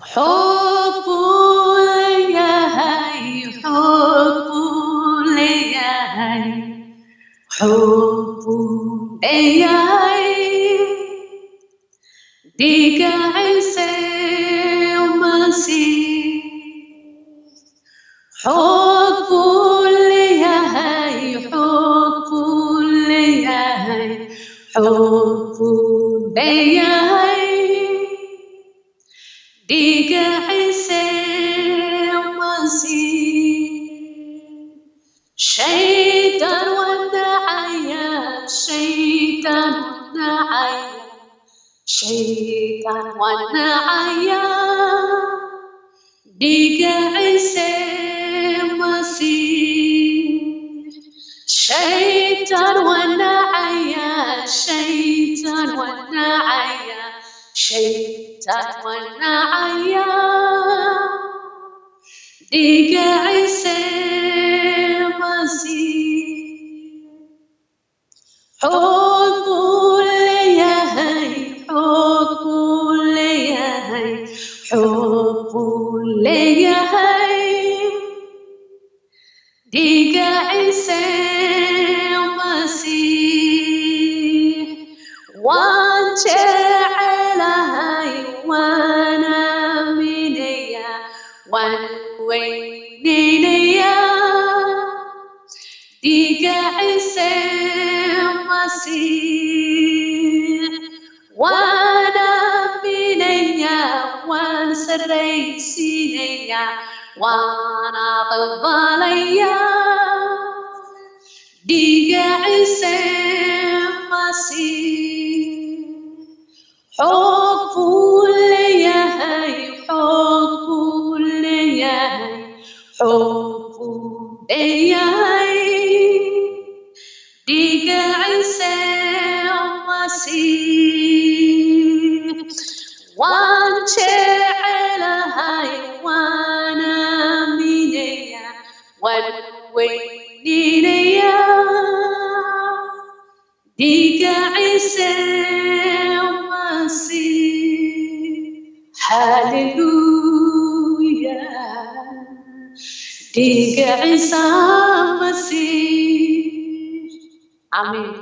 حب ليهي حب ليهي حب ليهي ديك عيسى ومسيح حب ليهي حب ليهي حب ليهي ديك عيسى ومسيح شيطان ودعايا شيطان ودعايا شيطان ودعايا ديك عيسى مسيح شيطان ودعايا شيطان ودعايا شيطان ودعايا ديك عيسى مسيح حب ليهي حب ليهي حب ليهي ديك عيسى مسيح وانت علهي وانا منيا وينيا ديك عيسى مسيح وانا منيا وانسريسينيا وانا قباليا ديك عيسى مسيح حب ليهي حب ليهي حب ليهي ديك عيسى مسيح وانت علهي وانا منيا وينيا ديك عيسى مسيح هاليلويا ديك عيسى مسيح آمين.